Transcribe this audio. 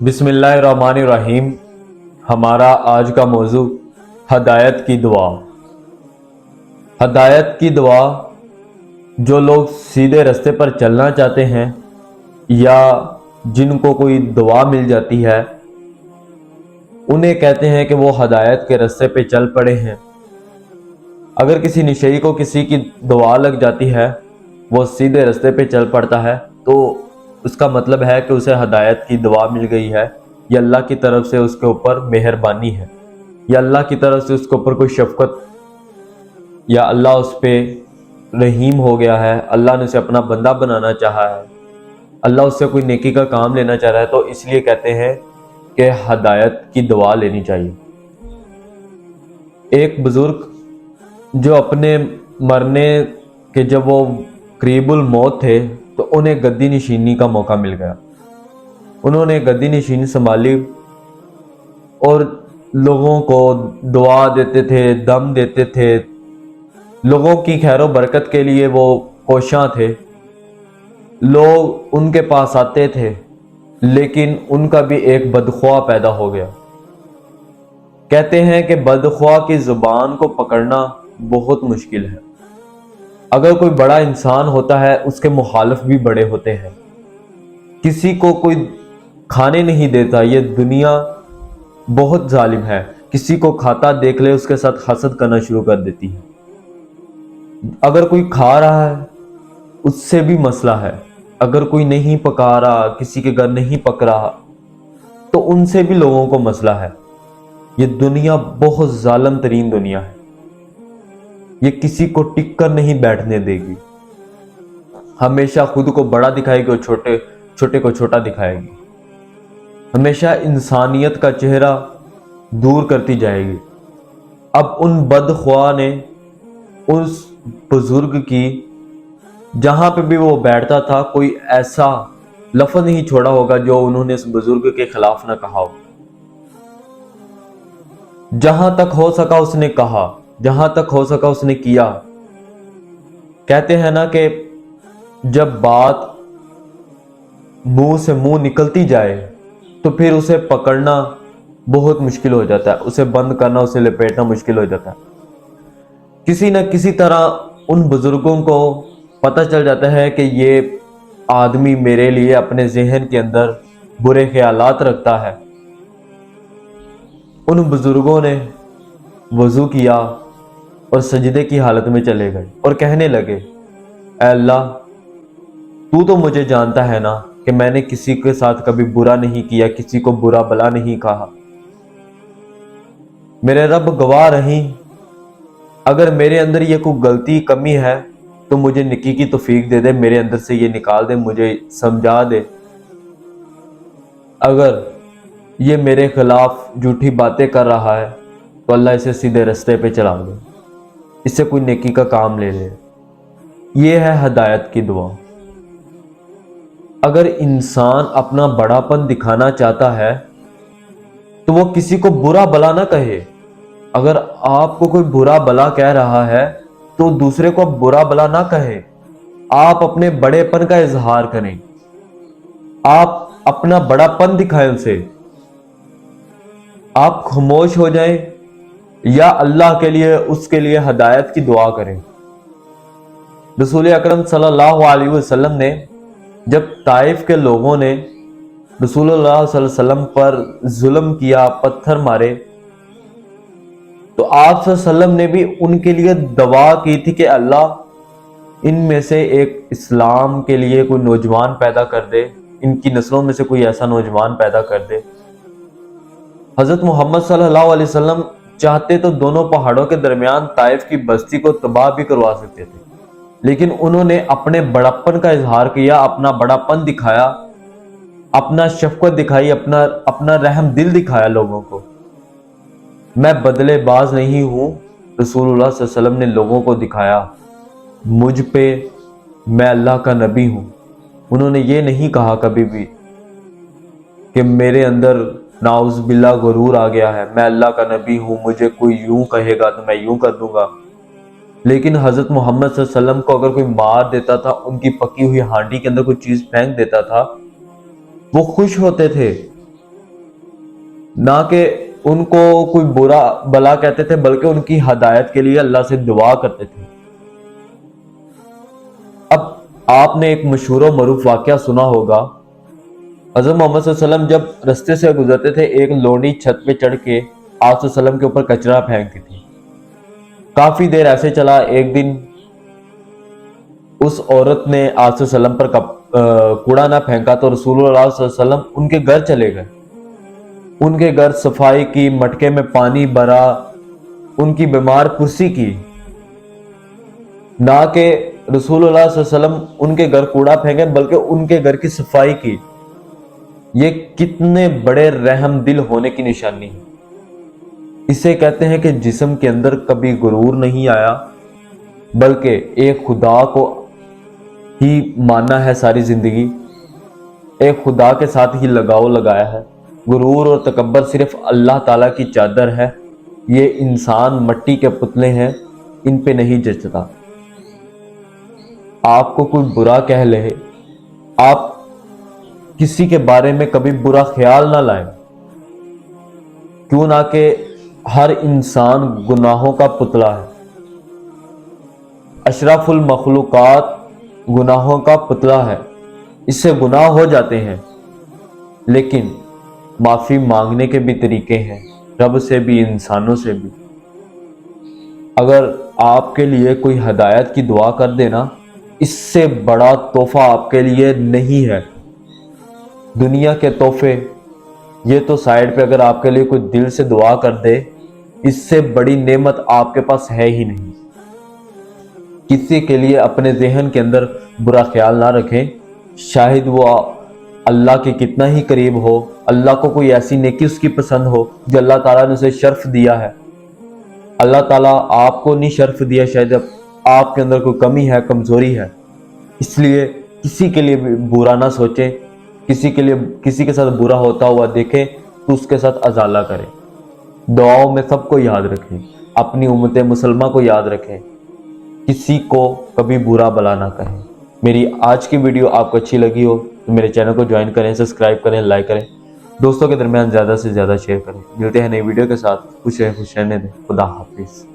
بسم اللہ الرحمن الرحیم۔ ہمارا آج کا موضوع ہدایت کی دعا۔ ہدایت کی دعا جو لوگ سیدھے راستے پر چلنا چاہتے ہیں یا جن کو کوئی دعا مل جاتی ہے انہیں کہتے ہیں کہ وہ ہدایت کے راستے پہ چل پڑے ہیں۔ اگر کسی نشئی کو کسی کی دعا لگ جاتی ہے، وہ سیدھے راستے پہ چل پڑتا ہے، تو اس کا مطلب ہے کہ اسے ہدایت کی دعا مل گئی ہے، یا اللہ کی طرف سے اس کے اوپر مہربانی ہے، یا اللہ کی طرف سے اس کے اوپر کوئی شفقت، یا اللہ اس پہ رحیم ہو گیا ہے، اللہ نے اسے اپنا بندہ بنانا چاہا ہے، اللہ اس سے کوئی نیکی کا کام لینا چاہ رہا ہے، تو اس لیے کہتے ہیں کہ ہدایت کی دعا لینی چاہیے۔ ایک بزرگ جو اپنے مرنے کے جب وہ قریب الموت تھے تو انہیں گدی نشینی کا موقع مل گیا۔ انہوں نے گدی نشینی سنبھالی اور لوگوں کو دعا دیتے تھے، دم دیتے تھے، لوگوں کی خیر و برکت کے لیے وہ کوشاں تھے۔ لوگ ان کے پاس آتے تھے، لیکن ان کا بھی ایک بدخواہ پیدا ہو گیا۔ کہتے ہیں کہ بدخواہ کی زبان کو پکڑنا بہت مشکل ہے۔ اگر کوئی بڑا انسان ہوتا ہے، اس کے مخالف بھی بڑے ہوتے ہیں۔ کسی کو کوئی کھانے نہیں دیتا، یہ دنیا بہت ظالم ہے۔ کسی کو کھاتا دیکھ لے، اس کے ساتھ حسد کرنا شروع کر دیتی ہے۔ اگر کوئی کھا رہا ہے، اس سے بھی مسئلہ ہے۔ اگر کوئی نہیں پکا رہا، کسی کے گھر نہیں پک رہا، تو ان سے بھی لوگوں کو مسئلہ ہے۔ یہ دنیا بہت ظالم ترین دنیا ہے۔ یہ کسی کو ٹک کر نہیں بیٹھنے دے گی، ہمیشہ خود کو بڑا دکھائے گی اور چھوٹے کو چھوٹا دکھائے گی، ہمیشہ انسانیت کا چہرہ دور کرتی جائے گی۔ اب ان بدخواہ نے اس بزرگ کی جہاں پہ بھی وہ بیٹھتا تھا کوئی ایسا لفظ نہیں چھوڑا ہوگا جو انہوں نے اس بزرگ کے خلاف نہ کہا ہو۔ جہاں تک ہو سکا اس نے کہا، جہاں تک ہو سکا اس نے کیا۔ کہتے ہیں نا کہ جب بات منہ سے منہ نکلتی جائے تو پھر اسے پکڑنا بہت مشکل ہو جاتا ہے، اسے بند کرنا، اسے لپیٹنا مشکل ہو جاتا ہے۔ کسی نہ کسی طرح ان بزرگوں کو پتہ چل جاتا ہے کہ یہ آدمی میرے لیے اپنے ذہن کے اندر برے خیالات رکھتا ہے۔ ان بزرگوں نے وضو کیا اور سجدے کی حالت میں چلے گئے اور کہنے لگے، اے اللہ، تو مجھے جانتا ہے نا کہ میں نے کسی کے ساتھ کبھی برا نہیں کیا، کسی کو برا بلا نہیں کہا۔ میرے رب گواہ رہیں، اگر میرے اندر یہ کوئی غلطی کمی ہے تو مجھے نکی کی توفیق دے دے، میرے اندر سے یہ نکال دے، مجھے سمجھا دے۔ اگر یہ میرے خلاف جھوٹی باتیں کر رہا ہے تو اللہ اسے سیدھے راستے پہ چلا دے، اس سے کوئی نیکی کا کام لے لے۔ یہ ہے ہدایت کی دعا۔ اگر انسان اپنا بڑا پن دکھانا چاہتا ہے تو وہ کسی کو برا بلا نہ کہے۔ اگر آپ کو کوئی برا بلا کہہ رہا ہے تو دوسرے کو برا بلا نہ کہے، آپ اپنے بڑے پن کا اظہار کریں، آپ اپنا بڑا پن دکھائیں اسے۔ آپ خاموش ہو جائیں یا اللہ کے لیے اس کے لیے ہدایت کی دعا کریں۔ رسول اکرم صلی اللہ علیہ وسلم نے جب طائف کے لوگوں نے رسول اللہ صلی اللہ علیہ وسلم پر ظلم کیا، پتھر مارے، تو آپ صلی اللہ علیہ وسلم نے بھی ان کے لیے دعا کی تھی کہ اللہ ان میں سے ایک اسلام کے لیے کوئی نوجوان پیدا کر دے، ان کی نسلوں میں سے کوئی ایسا نوجوان پیدا کر دے۔ حضرت محمد صلی اللہ علیہ وسلم چاہتے تو دونوں پہاڑوں کے درمیان طائف کی بستی کو تباہ بھی کروا سکتے تھے، لیکن انہوں نے اپنے بڑپن کا اظہار کیا، اپنا بڑاپن دکھایا، اپنا شفقت دکھائی، اپنا رحم دل دکھایا لوگوں کو۔ میں بدلے باز نہیں ہوں، رسول اللہ صلی اللہ علیہ وسلم نے لوگوں کو دکھایا مجھ پہ میں اللہ کا نبی ہوں۔ انہوں نے یہ نہیں کہا کبھی بھی کہ میرے اندر نعوذ باللہ غرور آ گیا ہے، میں اللہ کا نبی ہوں، مجھے کوئی یوں کہے گا تو میں یوں کر دوں گا۔ لیکن حضرت محمد صلی اللہ علیہ وسلم کو اگر کوئی مار دیتا تھا، ان کی پکی ہوئی ہانڈی کے اندر کوئی چیز پھینک دیتا تھا، وہ خوش ہوتے تھے، نہ کہ ان کو کوئی برا بلا کہتے تھے، بلکہ ان کی ہدایت کے لیے اللہ سے دعا کرتے تھے۔ اب آپ نے ایک مشہور و معروف واقعہ سنا ہوگا، حضرت محمد صلی اللہ علیہ وسلم جب رستے سے گزرتے تھے، ایک لونڈی چھت پہ چڑھ کے آپ صلی اللہ علیہ وسلم کے اوپر کچرا پھینکتی تھی۔ کافی دیر ایسے چلا، ایک دن اس عورت نے آپ صلی اللہ علیہ وسلم پر کوڑا نہ پھینکا تو رسول اللہ صلی اللہ علیہ وسلم ان کے گھر چلے گئے، ان کے گھر صفائی کی، مٹکے میں پانی بھرا، ان کی بیمار پرسی کی، نہ کہ رسول اللہ صلی اللہ علیہ وسلم ان کے گھر کوڑا پھینکے بلکہ ان کے گھر کی صفائی کی۔ یہ کتنے بڑے رحم دل ہونے کی نشانی ہے۔ اسے کہتے ہیں کہ جسم کے اندر کبھی غرور نہیں آیا، بلکہ ایک خدا کو ہی ماننا ہے ساری زندگی، ایک خدا کے ساتھ ہی لگاؤ لگایا ہے۔ غرور اور تکبر صرف اللہ تعالیٰ کی چادر ہے، یہ انسان مٹی کے پتلے ہیں، ان پہ نہیں جچتا۔ آپ کو کوئی برا کہہ لے، آپ کسی کے بارے میں کبھی برا خیال نہ لائیں، کیوں نہ کہ ہر انسان گناہوں کا پتلا ہے۔ اشرف المخلوقات گناہوں کا پتلا ہے، اس سے گناہ ہو جاتے ہیں، لیکن معافی مانگنے کے بھی طریقے ہیں، رب سے بھی، انسانوں سے بھی۔ اگر آپ کے لیے کوئی ہدایت کی دعا کر دینا، اس سے بڑا تحفہ آپ کے لیے نہیں ہے۔ دنیا کے تحفے یہ تو سائیڈ پہ، اگر آپ کے لیے کوئی دل سے دعا کر دے، اس سے بڑی نعمت آپ کے پاس ہے ہی نہیں۔ کسی کے لیے اپنے ذہن کے اندر برا خیال نہ رکھیں، شاید وہ اللہ کے کتنا ہی قریب ہو، اللہ کو کوئی ایسی نیکی اس کی پسند ہو جو اللہ تعالیٰ نے اسے شرف دیا ہے۔ اللہ تعالیٰ آپ کو نہیں شرف دیا، شاید آپ کے اندر کوئی کمی ہے، کمزوری ہے، اس لیے کسی کے لیے برا نہ سوچیں، کسی کے ساتھ برا ہوتا ہوا دیکھیں تو اس کے ساتھ ازالہ کریں۔ دعاؤں میں سب کو یاد رکھیں، اپنی امت مسلمہ کو یاد رکھیں، کسی کو کبھی برا بلا نہ کہیں۔ میری آج کی ویڈیو آپ کو اچھی لگی ہو تو میرے چینل کو جوائن کریں، سبسکرائب کریں، لائک کریں، دوستوں کے درمیان زیادہ سے زیادہ شیئر کریں۔ ملتے ہیں نئی ویڈیو کے ساتھ، خوش رہیں، خوش رہنے دیں۔ خدا حافظ۔